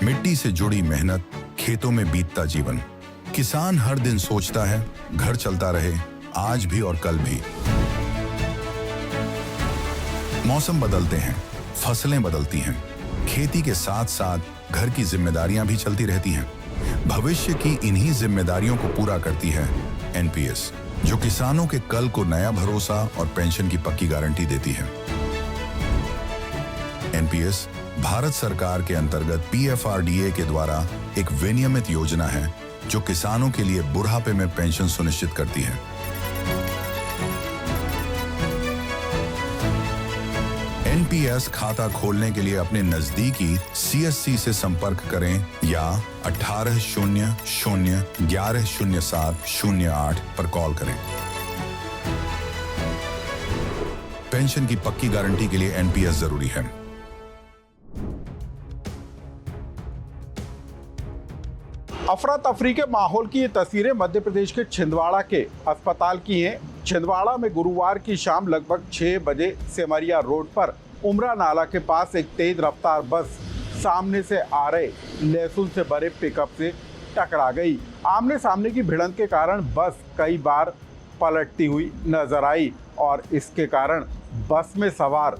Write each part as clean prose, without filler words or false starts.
मिट्टी से जुड़ी मेहनत, खेतों में बीतता जीवन। किसान हर दिन सोचता है घर चलता रहे, आज भी और कल भी। मौसम बदलते हैं, फसलें बदलती हैं, खेती के साथ साथ घर की जिम्मेदारियां भी चलती रहती हैं। भविष्य की इन्हीं जिम्मेदारियों को पूरा करती है एनपीएस, जो किसानों के कल को नया भरोसा और पेंशन की पक्की गारंटी देती है। एनपीएस भारत सरकार के अंतर्गत पीएफआरडीए के द्वारा एक विनियमित योजना है जो किसानों के लिए बुढ़ापे में पेंशन सुनिश्चित करती है। एनपीएस खाता खोलने के लिए अपने नजदीकी सीएससी से संपर्क करें या 1800-1107-08 पर कॉल करें। पेंशन की पक्की गारंटी के लिए एनपीएस जरूरी है। अफरा तफरी के माहौल की ये तस्वीरें मध्य प्रदेश के छिंदवाड़ा के अस्पताल की हैं। छिंदवाड़ा में गुरुवार की शाम लगभग 6 बजे सेमरिया रोड पर उमरा नाला के पास एक तेज रफ्तार बस सामने से आ रहे लहसुन से भरे पिकअप से टकरा गई। आमने सामने की भिड़ंत के कारण बस कई बार पलटती हुई नजर आई और इसके कारण बस में सवार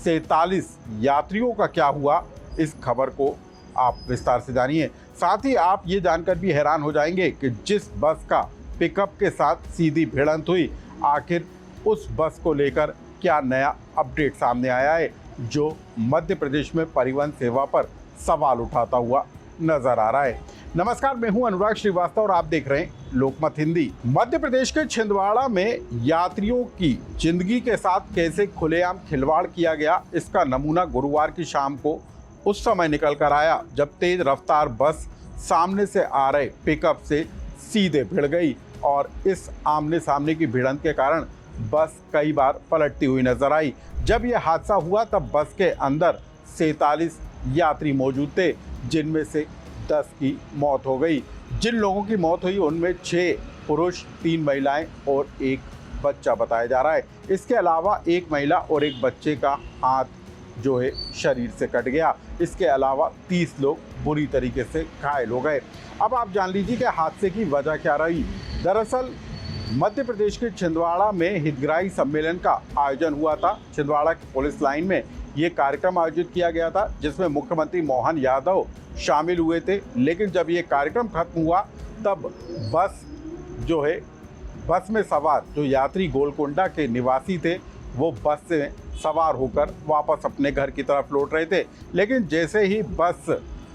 47 यात्रियों का क्या हुआ, इस खबर को आप विस्तार से जानिए। साथ ही आप ये जानकर भी हैरान हो जाएंगे कि जिस बस का पिकअप के साथ सीधी भिड़ंत हुई, आखिर उस बस को लेकर क्या नया अपडेट सामने आया है, जो मध्य प्रदेश में परिवहन सेवा पर सवाल उठाता हुआ नजर आ रहा है। नमस्कार, मैं हूं अनुराग श्रीवास्तव और आप देख रहे हैं लोकमत हिंदी। मध्य प्रदेश के छिंदवाड़ा में यात्रियों की जिंदगी के साथ कैसे खुलेआम खिलवाड़ किया गया, इसका नमूना गुरुवार की शाम को उस समय निकल कर आया जब तेज रफ्तार बस सामने से आ रहे पिकअप से सीधे भिड़ गई और इस आमने सामने की भिड़ंत के कारण बस कई बार पलटती हुई नजर आई। जब यह हादसा हुआ तब बस के अंदर 47 यात्री मौजूद थे, जिनमें से 10 की मौत हो गई। जिन लोगों की मौत हुई उनमें 6 पुरुष, 3 महिलाएं और 1 बच्चा बताया जा रहा है। इसके अलावा 1 महिला और 1 बच्चे का हाथ जो है शरीर से कट गया। इसके अलावा 30 लोग बुरी तरीके से घायल हो गए। अब आप जान लीजिए कि हादसे की वजह क्या रही। दरअसल मध्य प्रदेश के छिंदवाड़ा में हितग्राही सम्मेलन का आयोजन हुआ था। छिंदवाड़ा की पुलिस लाइन में ये कार्यक्रम आयोजित किया गया था, जिसमें मुख्यमंत्री मोहन यादव शामिल हुए थे। लेकिन जब ये कार्यक्रम खत्म हुआ तब बस में सवार जो यात्री गोलकोंडा के निवासी थे, वो बस से सवार होकर वापस अपने घर की तरफ लौट रहे थे। लेकिन जैसे ही बस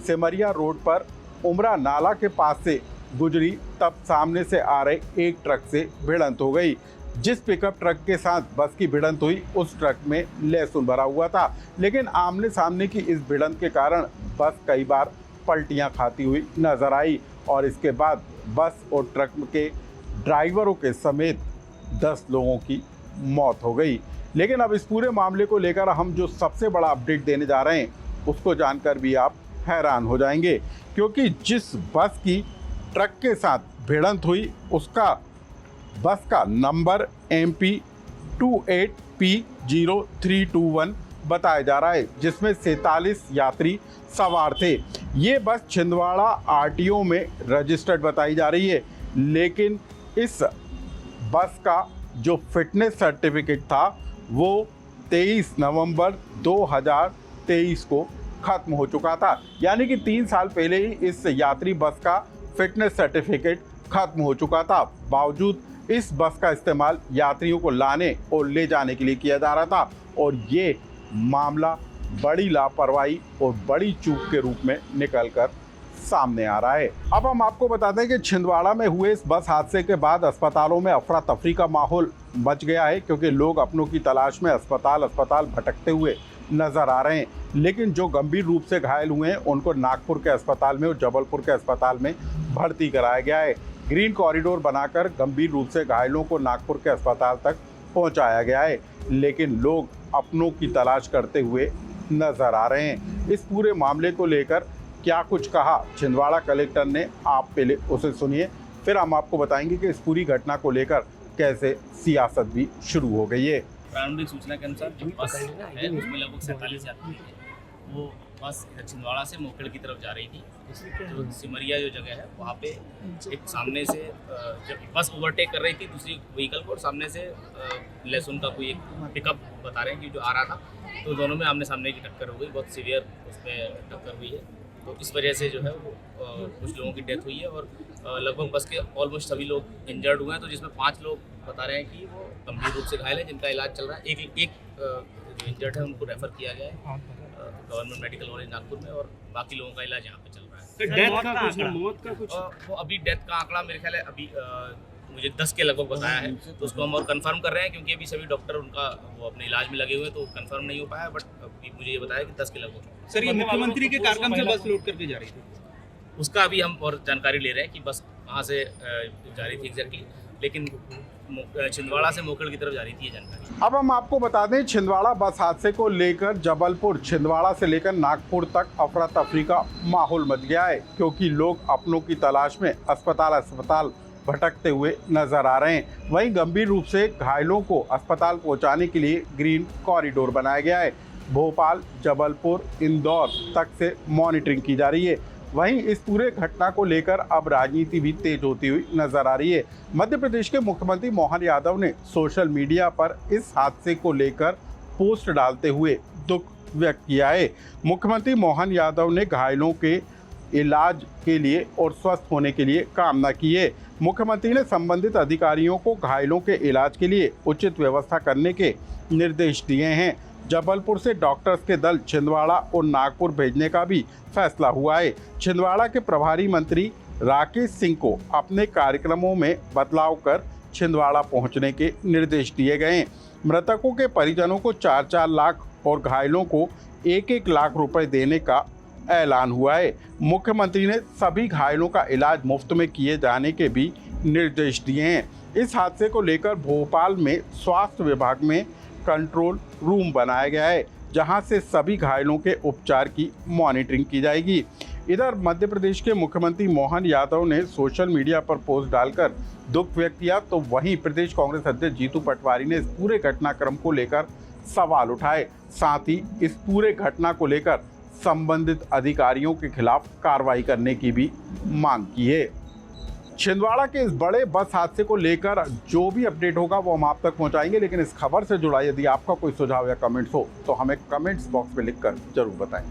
सेमरिया रोड पर उमरा नाला के पास से गुजरी, तब सामने से आ रहे एक ट्रक से भिड़ंत हो गई। जिस पिकअप ट्रक के साथ बस की भिड़ंत हुई, उस ट्रक में लहसुन भरा हुआ था। लेकिन आमने सामने की इस भिड़ंत के कारण बस कई बार पलटियां खाती हुई नजर आई और इसके बाद बस और ट्रक के ड्राइवरों के समेत 10 लोगों की मौत हो गई। लेकिन अब इस पूरे मामले को लेकर हम जो सबसे बड़ा अपडेट देने जा रहे हैं, उसको जानकर भी आप हैरान हो जाएंगे, क्योंकि जिस बस की ट्रक के साथ भिड़ंत हुई, उसका बस का नंबर MP 28P0321 बताया जा रहा है, जिसमें 47 यात्री सवार थे। ये बस छिंदवाड़ा RTO में रजिस्टर्ड बताई जा रही है, लेकिन इस बस का जो फिटनेस सर्टिफिकेट था वो 23 नवंबर 2023 को ख़त्म हो चुका था। यानी कि 3 साल पहले ही इस यात्री बस का फिटनेस सर्टिफिकेट ख़त्म हो चुका था। बावजूद इस बस का इस्तेमाल यात्रियों को लाने और ले जाने के लिए किया जा रहा था और ये मामला बड़ी लापरवाही और बड़ी चूक के रूप में निकलकर सामने आ रहा है। अब हम आपको बता दें कि छिंदवाड़ा में हुए इस बस हादसे के बाद अस्पतालों में अफरा तफरी का माहौल मच गया है, क्योंकि लोग अपनों की तलाश में अस्पताल भटकते हुए नजर आ रहे हैं। लेकिन जो गंभीर रूप से घायल हुए हैं उनको नागपुर के अस्पताल में और जबलपुर के अस्पताल में भर्ती कराया गया है। ग्रीन कॉरिडोर बनाकर गंभीर रूप से घायलों को नागपुर के अस्पताल तक पहुंचाया गया है। लेकिन लोग अपनों की तलाश करते हुए नजर आ रहे हैं। इस पूरे मामले को लेकर क्या कुछ कहा छिंदवाड़ा कलेक्टर ने, आप पहले उसे सुनिए, फिर हम आपको बताएंगे कि इस पूरी घटना को लेकर कैसे सियासत भी शुरू हो गई है। प्रारंभिक सूचना के अनुसार जो बस है उसमें लगभग 47 यात्री हैं, वो बस छिंदवाड़ा से मोखेड़ की तरफ जा रही थी। जो सिमरिया जो जगह है वहाँ पे एक सामने से जब बस ओवरटेक कर रही थी दूसरी व्हीकल को, और सामने से लहसुन का कोई एक पिकअप बता रहे हैं कि जो आ रहा था, तो दोनों में आमने सामने की टक्कर हो गई। बहुत सीवियर उसमें टक्कर हुई है, तो इस वजह से जो है वो कुछ लोगों की डेथ हुई है और लगभग बस के ऑलमोस्ट सभी लोग इंजर्ड हुए हैं। तो जिसमें 5 लोग बता रहे हैं कि वो गंभीर रूप से घायल हैं, जिनका इलाज चल रहा है। एक जो इंजर्ड है उनको रेफर किया गया है गवर्नमेंट मेडिकल कॉलेज नागपुर में, और बाकी लोगों का इलाज यहाँ पे चल रहा है। डेथ का कुछ, मौत का कुछ? वो अभी डेथ का आंकड़ा मेरे ख्याल है अभी मुझे 10 के लगभग बताया है, तो उसको हम और कंफर्म कर रहे हैं, क्योंकि अभी सभी डॉक्टर उनका वो अपने इलाज में लगे हुए हैं, तो कंफर्म नहीं हो पाया। बट अभी मुझे ये बताया कि 10 के लगभग। सर, ये मुख्यमंत्री के कार्यक्रम से बस लूट करके जा रही थी, उसका अभी हम और जानकारी ले रहे हैं कि बस कहाँ से जा रही थी एग्जैक्टली, लेकिन छिंदवाड़ा से मोखेड़ की तरफ जा रही थी ये जानकारी। अब हम आपको बता दें, छिंदवाड़ा बस हादसे को लेकर जबलपुर, छिंदवाड़ा से लेकर नागपुर तक अफरा तफरी का माहौल मच गया है, क्योंकि लोग अपनों की तलाश में अस्पताल भटकते हुए नजर आ रहे हैं। वहीं गंभीर रूप से घायलों को अस्पताल पहुंचाने के लिए ग्रीन कॉरिडोर बनाया गया है। भोपाल, जबलपुर, इंदौर तक से मॉनिटरिंग की जा रही है। वहीं इस पूरे घटना को लेकर अब राजनीति भी तेज होती हुई नजर आ रही है। मध्य प्रदेश के मुख्यमंत्री मोहन यादव ने सोशल मीडिया पर इस हादसे को लेकर पोस्ट डालते हुए दुख व्यक्त किया है। मुख्यमंत्री मोहन यादव ने घायलों के इलाज के लिए और स्वस्थ होने के लिए कामना की है। मुख्यमंत्री ने संबंधित अधिकारियों को घायलों के इलाज के लिए उचित व्यवस्था करने के निर्देश दिए हैं। जबलपुर से डॉक्टर्स के दल छिंदवाड़ा और नागपुर भेजने का भी फैसला हुआ है। छिंदवाड़ा के प्रभारी मंत्री राकेश सिंह को अपने कार्यक्रमों में बदलाव कर छिंदवाड़ा पहुंचने के निर्देश दिए गए हैं। मृतकों के परिजनों को 4-4 लाख और घायलों को 1-1 लाख रुपए देने का ऐलान हुआ है। मुख्यमंत्री ने सभी घायलों का इलाज मुफ्त में किए जाने के भी निर्देश दिए हैं। इस हादसे को लेकर भोपाल में स्वास्थ्य विभाग में कंट्रोल रूम बनाया गया है, जहां से सभी घायलों के उपचार की मॉनिटरिंग की जाएगी। इधर मध्य प्रदेश के मुख्यमंत्री मोहन यादव ने सोशल मीडिया पर पोस्ट डालकर दुख व्यक्त किया, तो वहीं प्रदेश कांग्रेस अध्यक्ष जीतू पटवारी ने इस पूरे घटनाक्रम को लेकर सवाल उठाए। साथ ही इस पूरे घटना को लेकर संबंधित अधिकारियों के खिलाफ कार्रवाई करने की भी मांग की है। छिंदवाड़ा के इस बड़े बस हादसे को लेकर जो भी अपडेट होगा वो हम आप तक पहुंचाएंगे, लेकिन इस खबर से जुड़ा यदि आपका कोई सुझाव या कमेंट्स हो तो हमें कमेंट्स बॉक्स में लिखकर जरूर बताएं।